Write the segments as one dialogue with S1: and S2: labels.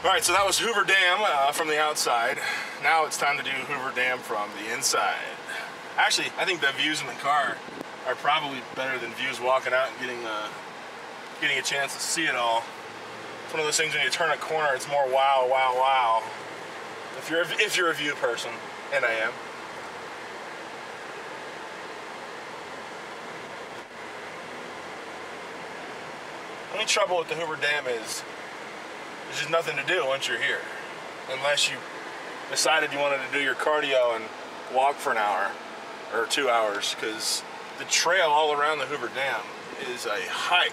S1: All right, so that was Hoover Dam from the outside. Now it's time to do Hoover Dam from the inside. Actually, I think the views in the car are probably better than views walking out and getting a chance to see it all. It's one of those things when you turn a corner, it's more wow, wow, wow. If you're a view person, and I am. The only trouble with the Hoover Dam is there's just nothing to do once you're here. Unless you decided you wanted to do your cardio and walk for an hour or 2 hours, because the trail all around the Hoover Dam is a hike,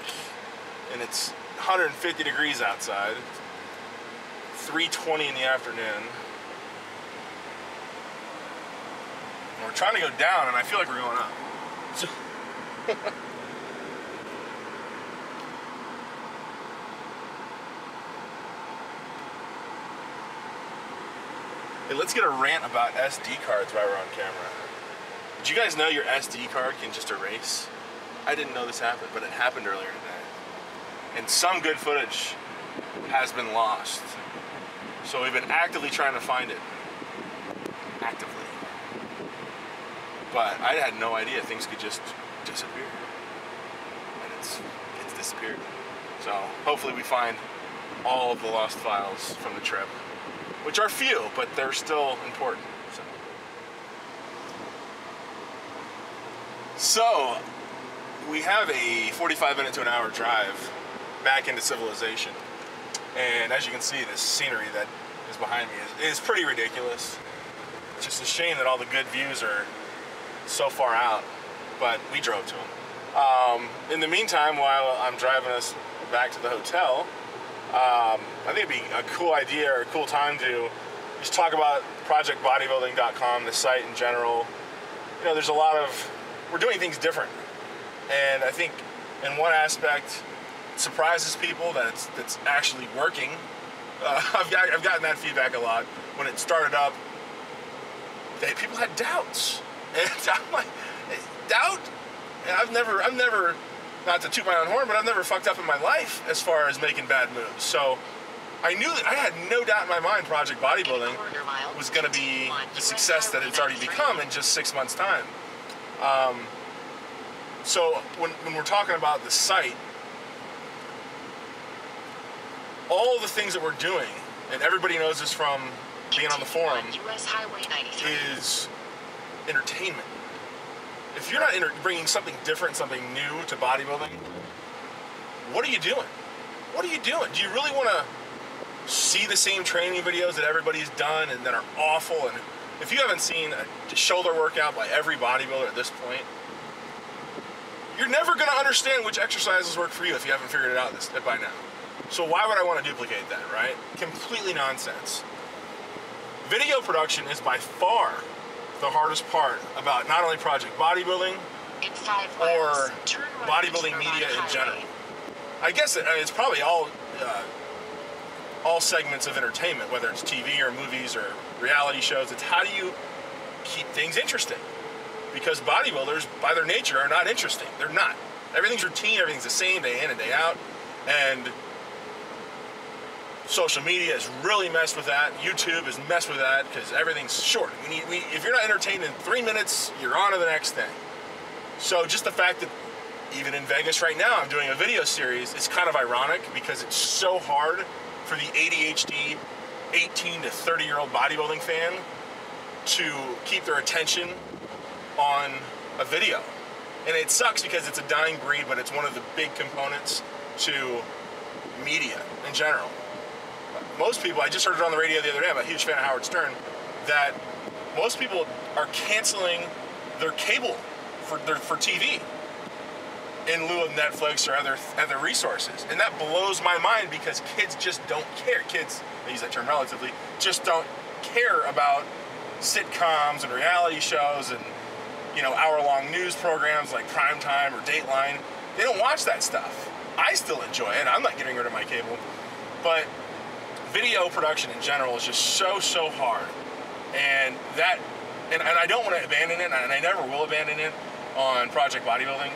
S1: and it's 150 degrees outside, 3:20 in the afternoon. And we're trying to go down, and I feel like we're going up. So hey, let's get a rant about SD cards while we're on camera. Did you guys know your SD card can just erase? I didn't know this happened, but it happened earlier today. And some good footage has been lost. So we've been actively trying to find it. Actively. But I had no idea things could just disappear. And it's disappeared. So hopefully we find all of the lost files from the trip, which are few, but they're still important. So we have a 45-minute to an hour drive back into civilization. And as you can see, this scenery that is behind me is pretty ridiculous. It's just a shame that all the good views are so far out, but we drove to them. In the meantime, while I'm driving us back to the hotel, I think it'd be a cool idea or a cool time to just talk about Projectbodybuilding.com, the site in general. You know, there's a lot of, we're doing things different. And I think in one aspect, it surprises people that it's actually working. I've gotten that feedback a lot. When it started up, people had doubts. And I'm like, doubt? I've never, not to toot my own horn, but I've never fucked up in my life as far as making bad moves. So I knew that I had no doubt in my mind Project Bodybuilding was going to be the success that it's already become in just 6 months' time. So when we're talking about the site, all the things that we're doing, and everybody knows this from being on the forum, is entertainment. If you're not bringing something different, something new to bodybuilding, what are you doing? What are you doing? Do you really want to see the same training videos that everybody's done and that are awful? And if you haven't seen a shoulder workout by every bodybuilder at this point, you're never going to understand which exercises work for you if you haven't figured it out by now. So why would I want to duplicate that, right? Completely nonsense. Video production is by far the hardest part about not only Project Bodybuilding or bodybuilding media in general. I guess it's probably all segments of entertainment, whether it's TV or movies or reality shows. It's how do you keep things interesting? Because bodybuilders, by their nature, are not interesting. They're not. Everything's routine, everything's the same day in and day out. And social media has really messed with that. YouTube has messed with that because everything's short. If you're not entertained in 3 minutes, you're on to the next thing. So just the fact that even in Vegas right now, I'm doing a video series, it's kind of ironic because it's so hard for the ADHD 18 to 30-year-old bodybuilding fan to keep their attention on a video. And it sucks because it's a dying breed, but it's one of the big components to media in general. Most people, I just heard it on the radio the other day, I'm a huge fan of Howard Stern, that most people are canceling their cable for TV in lieu of Netflix or other resources. And that blows my mind because kids just don't care. Kids, I use that term relatively, just don't care about sitcoms and reality shows and, you know, hour-long news programs like Primetime or Dateline. They don't watch that stuff. I still enjoy it. I'm not getting rid of my cable. But video production in general is just so hard. And I don't want to abandon it, and I never will abandon it on Project Bodybuilding.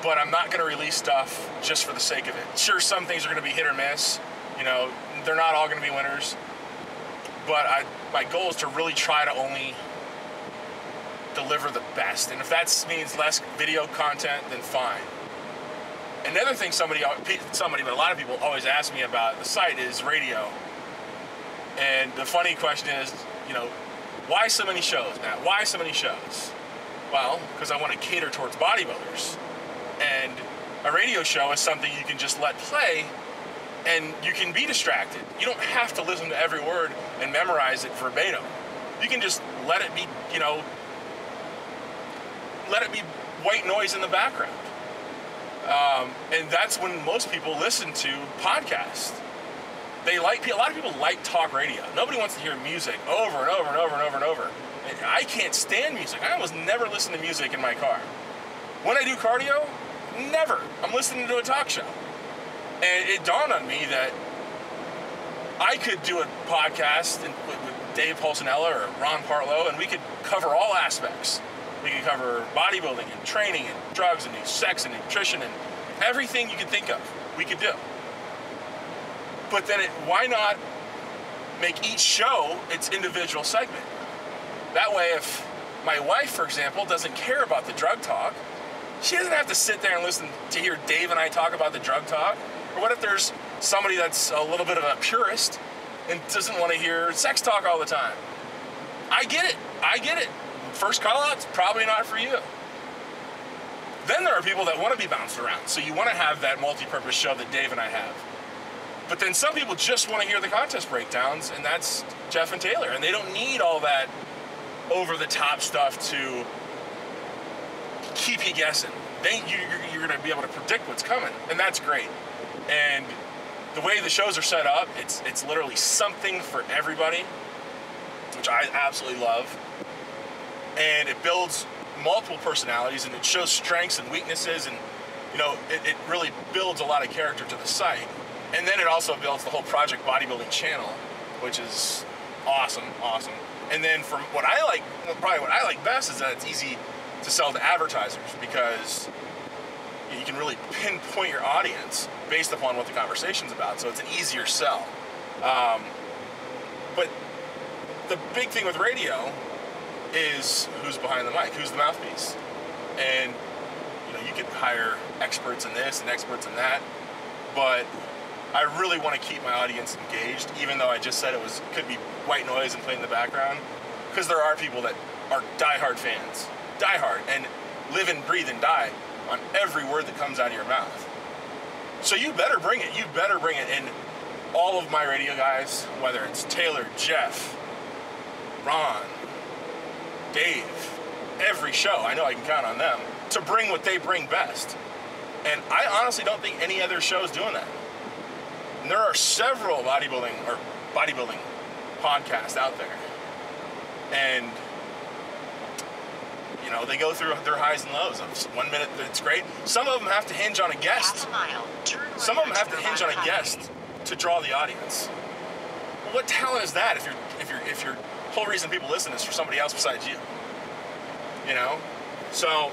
S1: But I'm not going to release stuff just for the sake of it. Sure, some things are going to be hit or miss, You know, they're not all going to be winners. But my goal is to really try to only deliver the best. And if that means less video content, then fine. Another thing somebody, but a lot of people always ask me about the site is radio. And the funny question is, you know, why so many shows, Matt? Why so many shows? Well, because I want to cater towards bodybuilders. And a radio show is something you can just let play and you can be distracted. You don't have to listen to every word and memorize it verbatim. You can just let it be, you know, let it be white noise in the background. And that's when most people listen to podcasts. A lot of people like talk radio. Nobody wants to hear music over and over and over and over and over. And I can't stand music. I almost never listen to music in my car. When I do cardio, never. I'm listening to a talk show. And it dawned on me that I could do a podcast with Dave Pulcinella or Ron Partlow, and we could cover all aspects. We could cover bodybuilding and training and drugs and sex and nutrition and everything you could think of, we could do. But then why not make each show its individual segment? That way, if my wife, for example, doesn't care about the drug talk, she doesn't have to sit there and listen to hear Dave and I talk about the drug talk. Or what if there's somebody that's a little bit of a purist and doesn't want to hear sex talk all the time? I get it. First call out, it's probably not for you. Then there are people that want to be bounced around. So you want to have that multi-purpose show that Dave and I have. But then some people just want to hear the contest breakdowns, and that's Jeff and Taylor. And they don't need all that over-the-top stuff to keep you guessing. You're going to be able to predict what's coming, and that's great. And the way the shows are set up, it's literally something for everybody, which I absolutely love. And it builds multiple personalities, and it shows strengths and weaknesses, and you know, it really builds a lot of character to the site. And then it also builds the whole Project Bodybuilding channel, which is awesome. And then from what I like, probably what I like best is that it's easy to sell to advertisers because you can really pinpoint your audience based upon what the conversation's about. So it's an easier sell. But the big thing with radio is who's behind the mic, who's the mouthpiece. And you know, you could hire experts in this and experts in that, but I really want to keep my audience engaged, even though I just said could be white noise and play in the background, because there are people that are diehard fans, and live and breathe and die on every word that comes out of your mouth. So you better bring it. And all of my radio guys, whether it's Taylor, Jeff, Ron, Dave, every show, I know I can count on them to bring what they bring best. And I honestly don't think any other show is doing that. And there are several bodybuilding podcasts out there. And, you know, they go through their highs and lows. 1 minute it's great. Some of them have to hinge on a guest. Some of them have to hinge on a guest to draw the audience. Well, what talent is that if your whole reason people listen is for somebody else besides you? You know? So,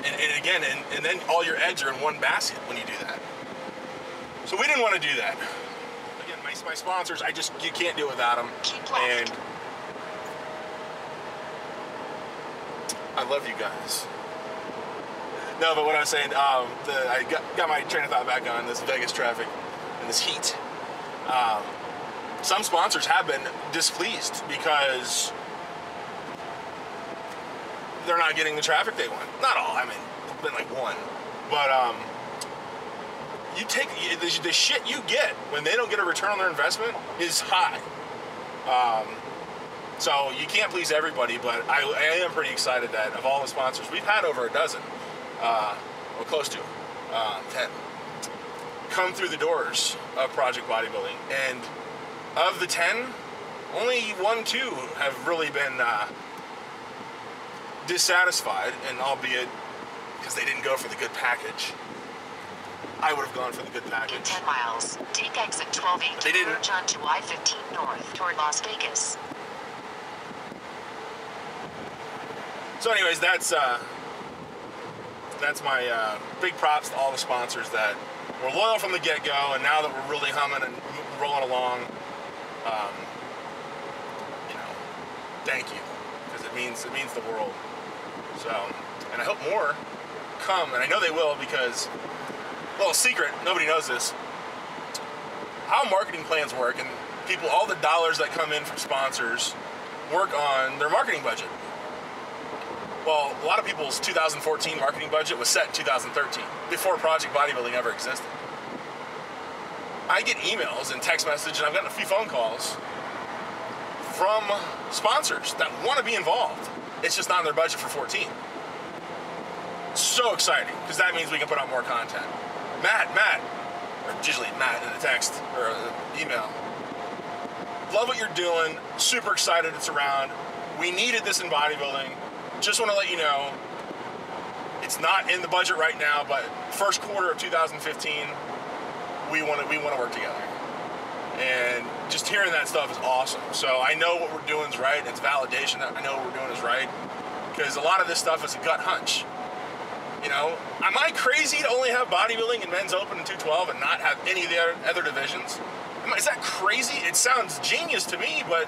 S1: and again, and then all your eggs are in one basket when you do that. So we didn't want to do that. Again, my sponsors, you can't do it without them. And I love you guys. No, but what I was saying, I got my train of thought back on this Vegas traffic and this heat. Some sponsors have been displeased because they're not getting the traffic they want. Not all, I mean, it's been like one. But you take the shit you get when they don't get a return on their investment is high. So you can't please everybody, but I am pretty excited that of all the sponsors, we've had over a dozen, or close to 10, come through the doors of Project Bodybuilding. And of the 10, only 1-2 have really been dissatisfied, and albeit because they didn't go for the good package. I would have gone for the good package.
S2: In 10 miles, take exit 12A to merge onto I-15 north toward Las Vegas.
S1: So anyways, that's my big props to all the sponsors that we're loyal from the get-go, and now that we're really humming and rolling along, you know, thank you, because it means the world. So, and I hope more come, and I know they will, because, well, secret, nobody knows this, how marketing plans work, and people, all the dollars that come in from sponsors work on their marketing budget. Well, a lot of people's 2014 marketing budget was set in 2013, before Project Bodybuilding ever existed. I get emails and text messages, and I've gotten a few phone calls from sponsors that want to be involved. It's just not in their budget for 14. So exciting, because that means we can put out more content. Matt, or usually Matt in a text or an email. Love what you're doing, super excited it's around. We needed this in bodybuilding. Just want to let you know, it's not in the budget right now, but first quarter of 2015, we want to work together. And just hearing that stuff is awesome. So I know what we're doing is right. It's validation that I know what we're doing is right. Because a lot of this stuff is a gut hunch. You know, am I crazy to only have bodybuilding and men's open and 212 and not have any of the other divisions? Is that crazy? It sounds genius to me, but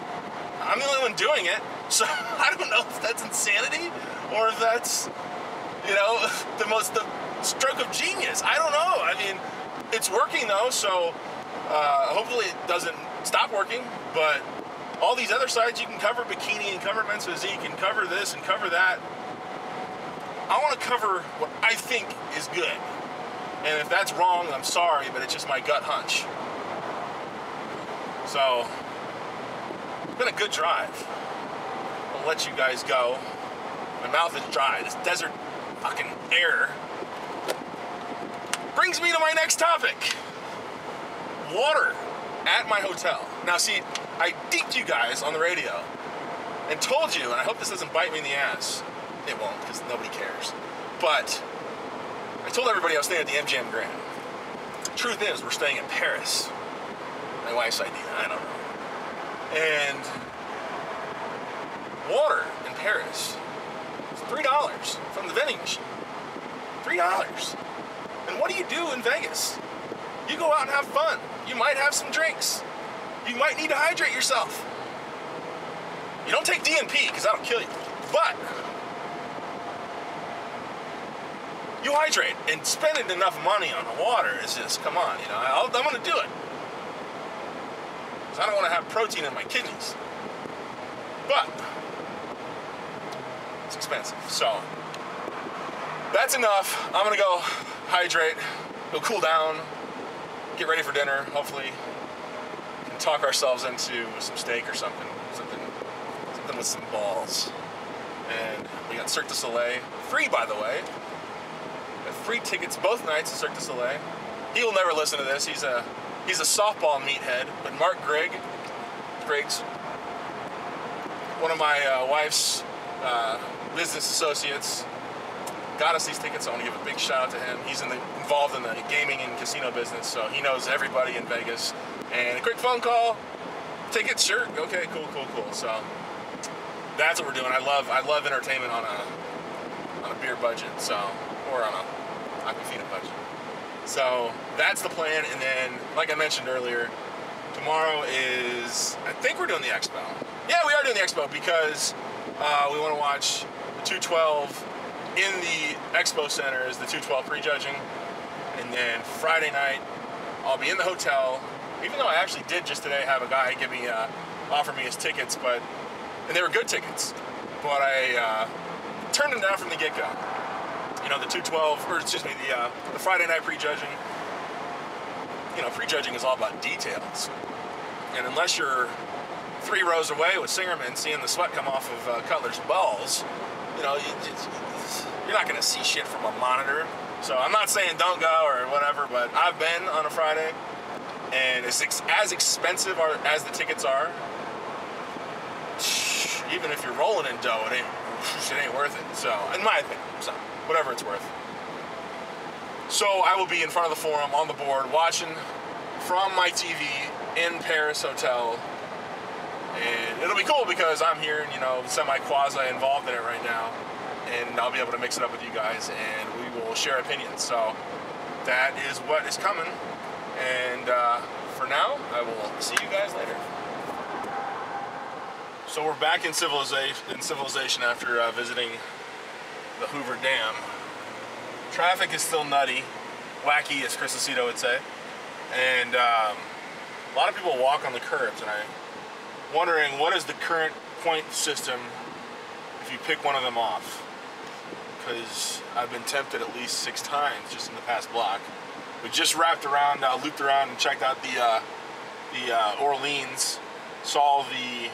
S1: I'm the only one doing it. So I don't know if that's insanity or if that's, you know, the stroke of genius. I don't know. I mean, it's working though, so hopefully it doesn't stop working. But all these other sides, you can cover bikini and cover men's physique and cover this and cover that. I want to cover what I think is good. And if that's wrong, I'm sorry, but it's just my gut hunch. So, it's been a good drive. I'll let you guys go. My mouth is dry. This desert fucking air brings me to my next topic. Water at my hotel. Now see, I deeped you guys on the radio and told you, and I hope this doesn't bite me in the ass. It won't, because nobody cares. But I told everybody I was staying at the MGM Grand. Truth is, we're staying in Paris. My wife's idea, I don't know. And water in Paris is $3 from the vending machine. $3. And what do you do in Vegas? You go out and have fun. You might have some drinks. You might need to hydrate yourself. You don't take DNP, because that'll kill you. But you hydrate, and spending enough money on the water is just, come on, you know, I'm going to do it. Because I don't want to have protein in my kidneys. But it's expensive. So that's enough. I'm going to go hydrate, go cool down, get ready for dinner, hopefully. And talk ourselves into some steak or something with some balls. And we got Cirque du Soleil, free by the way. Got free tickets both nights at Cirque du Soleil. He will never listen to this. He's a softball meathead. But Mark Griggs, one of my wife's business associates, got us these tickets. So I want to give a big shout out to him. He's involved in the gaming and casino business, so he knows everybody in Vegas. And a quick phone call, tickets, sure, okay, cool. So that's what we're doing. I love entertainment on a beer budget, so, or on a Aquafina budget. So that's the plan. And then, like I mentioned earlier, tomorrow is, I think we're doing the expo. Yeah, we are doing the expo because we want to watch the 212 in the expo center is the 212 prejudging. And then Friday night, I'll be in the hotel, even though I actually did just today have a guy offer me his tickets, and they were good tickets, but I turned them down from the get-go. You know, the 212, or excuse me, the Friday night prejudging. You know, prejudging is all about details. And unless you're 3 rows away with Singerman seeing the sweat come off of Cutler's balls, you know, you're not going to see shit from a monitor. So I'm not saying don't go or whatever, but I've been on a Friday, and it's as expensive as the tickets are. Even if you're rolling in dough, it ain't worth it. So, in my opinion, so whatever it's worth. So I will be in front of the forum on the board watching from my TV in Paris hotel, and it'll be cool because I'm here and, you know, semi-quasi involved in it right now, and I'll be able to mix it up with you guys, and we will share opinions. So that is what is coming. And for now, I will see you guys later. So we're back in civilization after visiting the Hoover Dam. Traffic is still nutty, wacky, as Chris Aceto would say. And a lot of people walk on the curbs, and I'm wondering, what is the current point system if you pick one of them off? Because I've been tempted at least 6 times just in the past block. We just wrapped around, looped around, and checked out the Orleans, saw the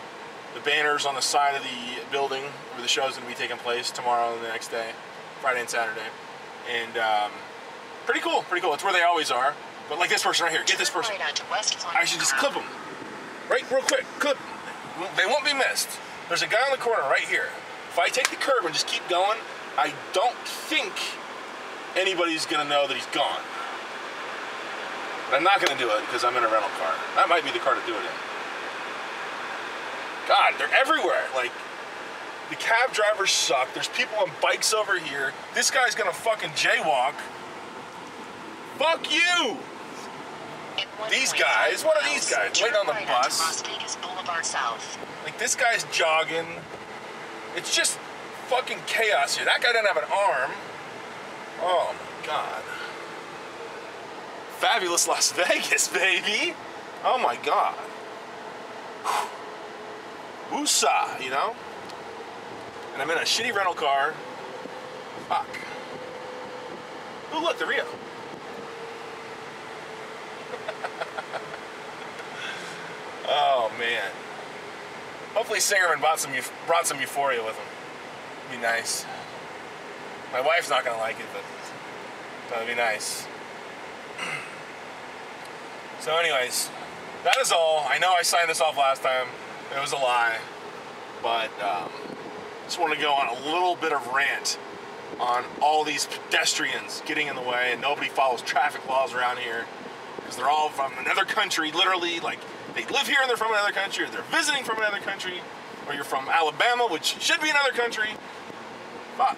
S1: banners on the side of the building where the show's going to be taking place tomorrow and the next day, Friday and Saturday. And pretty cool, pretty cool. It's where they always are. But like this person right here, get this person. I should just clip them. Right, real quick, clip them. They won't be missed. There's a guy on the corner right here. If I take the curb and just keep going, I don't think anybody's going to know that he's gone. But I'm not going to do it because I'm in a rental car. That might be the car to do it in. God, they're everywhere. Like, the cab drivers suck. There's people on bikes over here. This guy's gonna fucking jaywalk. Fuck you! These guys, what are these guys? Waiting on the bus. Like, this guy's jogging. It's just fucking chaos here. That guy doesn't have an arm. Oh my God. Fabulous Las Vegas, baby. Oh my God. Woosah, you know? And I'm in a shitty rental car. Fuck. Oh, look, the Rio. Oh, man. Hopefully Singerman brought some euphoria with him. It'd be nice. My wife's not gonna like it, but that'd be nice. So anyways, that is all. I know I signed this off last time. It was a lie, but just want to go on a little bit of rant on all these pedestrians getting in the way, and nobody follows traffic laws around here because they're all from another country, literally. Like, they live here and they're from another country, or they're visiting from another country, or you're from Alabama, which should be another country. Fuck.